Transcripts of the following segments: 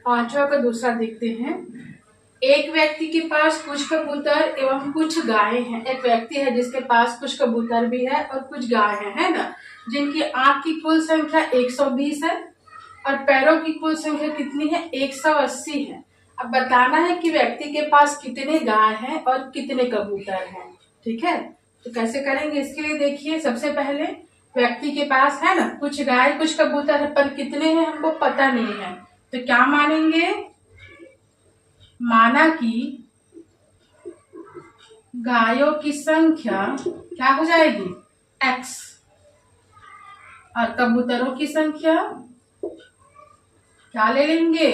पांचवा का दूसरा देखते हैं। एक व्यक्ति के पास कुछ कबूतर एवं कुछ गाय हैं। एक व्यक्ति है जिसके पास कुछ कबूतर भी है और कुछ गाय है ना, जिनकी आंख की कुल संख्या 120 है और पैरों की कुल संख्या कितनी है, 180 है। अब बताना है कि व्यक्ति के पास कितने गाय हैं और कितने कबूतर हैं। ठीक है, तो कैसे करेंगे इसके लिए देखिए, सबसे पहले व्यक्ति के पास है ना कुछ गाय कुछ कबूतर है, पर कितने हैं हमको पता नहीं है। तो क्या मानेंगे, माना कि गायों की संख्या क्या हो जाएगी x और कबूतरों की संख्या क्या ले लेंगे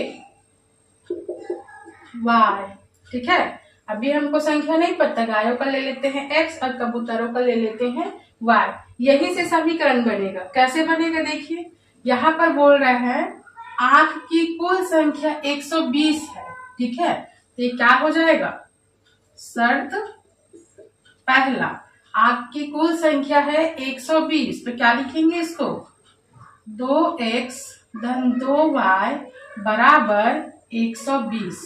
y। ठीक है, अभी हमको संख्या नहीं पता, गायों का ले लेते हैं x और कबूतरों का ले लेते हैं y। यही से समीकरण बनेगा। कैसे बनेगा देखिए, यहाँ पर बोल रहा है आंख की कुल संख्या 120 है। ठीक है, तो ये क्या हो जाएगा, शर्त पहला आंख की कुल संख्या है 120, तो क्या लिखेंगे इसको, 2x धन 2y बराबर 120।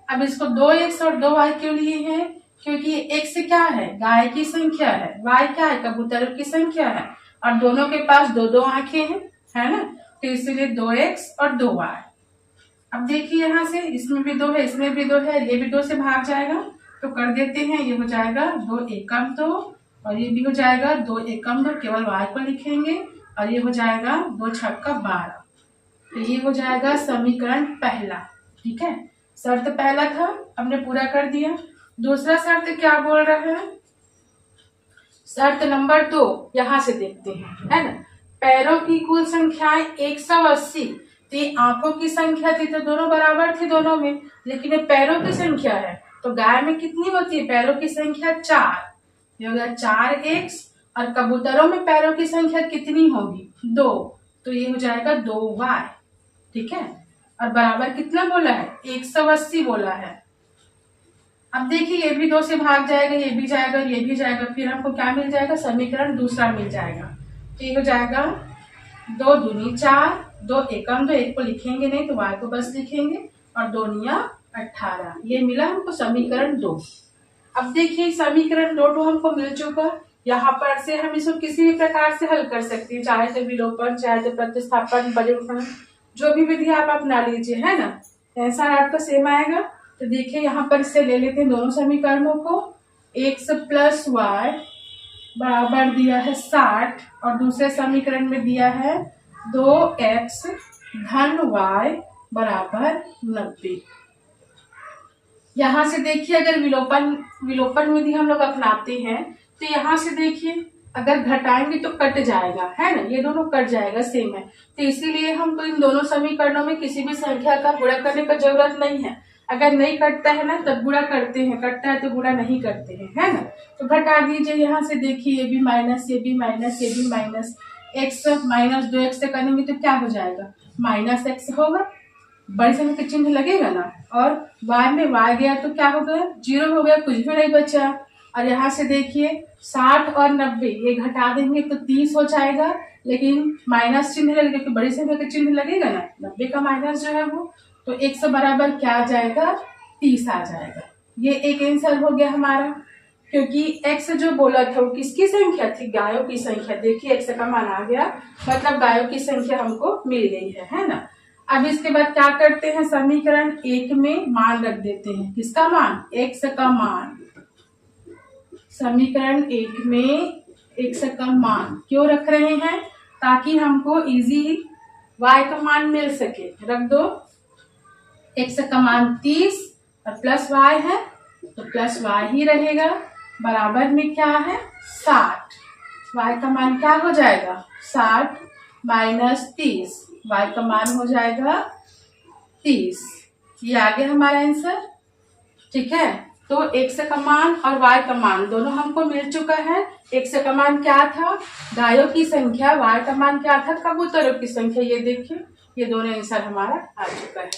अब इसको 2x और 2y क्यों लिए हैं, क्योंकि x क्या है, गाय की संख्या है, y क्या है, कबूतरों की संख्या है, और दोनों के पास दो दो आंखें हैं, है ना, तो इसलिए 2x और 2y। अब देखिए यहाँ से इसमें भी 2 है, इसमें भी 2 है, ये भी 2 से भाग जाएगा, तो कर देते हैं, ये हो जाएगा 2 एकम 2 और ये भी हो जाएगा 2 एकम 2, केवल y को लिखेंगे, और ये हो जाएगा 2 छक्का 12। तो ये हो जाएगा समीकरण पहला। ठीक है, शर्त पहला था, हमने पूरा कर दिया। दूसरा शर्त क्या बोल रहा है, शर्त नंबर 2 यहाँ से देखते हैं, है ना, पैरों की कुल संख्याएं 180, तो ये आंखों की संख्या थी तो दोनों बराबर थी दोनों में, लेकिन ये पैरों की संख्या है, तो गाय में कितनी होती है, पैरों की संख्या 4, ये हो गया 4x, और कबूतरों में पैरों की संख्या कितनी होगी, 2, तो ये हो जाएगा 2y। ठीक है, और बराबर कितना बोला है, 180 बोला है। अब देखिए ये भी 2 से भाग जाएगा, ये भी जाएगा, ये भी जाएगा, फिर हमको क्या मिल जाएगा, समीकरण दूसरा मिल जाएगा। तो ये हो जाएगा 2 दूनी 4, 2 एकम 2, एक को लिखेंगे नहीं तो y को बस लिखेंगे, और 2 निया 18, ये मिला हमको समीकरण 2। अब देखिए समीकरण 2 तो हमको मिल चुका, यहाँ पर से हम इसको किसी भी प्रकार से हल कर सकते हैं, चाहे तो विलोपन, चाहे तो प्रतिस्थापन, बजरूपण, जो भी विधि आप अपना लीजिए, है ना, आंसर आपका सेम आएगा। तो देखिए यहाँ पर से ले लेते हैं दोनों समीकरणों को, x प्लस y बराबर दिया है 60 और दूसरे समीकरण में दिया है 2x धन y बराबर 90। यहाँ से देखिए अगर विलोपन विधि हम लोग अपनाते हैं तो यहाँ से देखिए अगर घटाएंगे तो कट जाएगा, है ना, ये दोनों कट जाएगा, सेम है, तो इसीलिए हमको इन दोनों समीकरणों में किसी भी संख्या का गुणा करने का जरूरत नहीं है। अगर नहीं कटता है ना तब गुणा करते हैं, कटता है तो गुणा नहीं करते हैं, है ना। तो घटा दीजिए, यहाँ से देखिए ये भी माइनस, ये भी माइनस, ये भी माइनस, x माइनस 2x से करेंगे तो क्या हो जाएगा, माइनस x होगा, बड़े संख्या का चिन्ह लगेगा ना, और y में y गया तो क्या हो गया, 0 हो गया, कुछ भी नहीं बचा। और यहाँ से देखिए 60 और 90 ये घटा देंगे तो 30 हो जाएगा, लेकिन माइनस चिन्ह लगेगा क्योंकि बड़ी संख्या का चिन्ह लगेगा ना, 90 का माइनस जो है वो, तो 1 बराबर क्या आ जाएगा, 30 आ जाएगा। ये एक आंसर हो गया हमारा, क्योंकि x जो बोला था वो किसकी संख्या थी, गायों की संख्या। देखिए x का मान आ गया, मतलब गायों की संख्या हमको मिल गई है ना। अब इसके बाद क्या करते हैं, समीकरण 1 में मान रख देते हैं, किसका मान, x का मान। समीकरण 1 में x का मान क्यों रख रहे हैं, ताकि हमको इजी y का मान मिल सके। रख दो, x का मान 30 और प्लस y है तो प्लस y ही रहेगा, बराबर में क्या है 60, y का मान क्या हो जाएगा 60 माइनस 30, y का मान हो जाएगा 30। ये आ गया हमारा आंसर। ठीक है, तो x का मान और y का मान दोनों हमको मिल चुका है। x का मान क्या था, गायों की संख्या, y का मान क्या था, कबूतरों की संख्या। ये देखिए ये दोनों आंसर हमारा आ चुका है।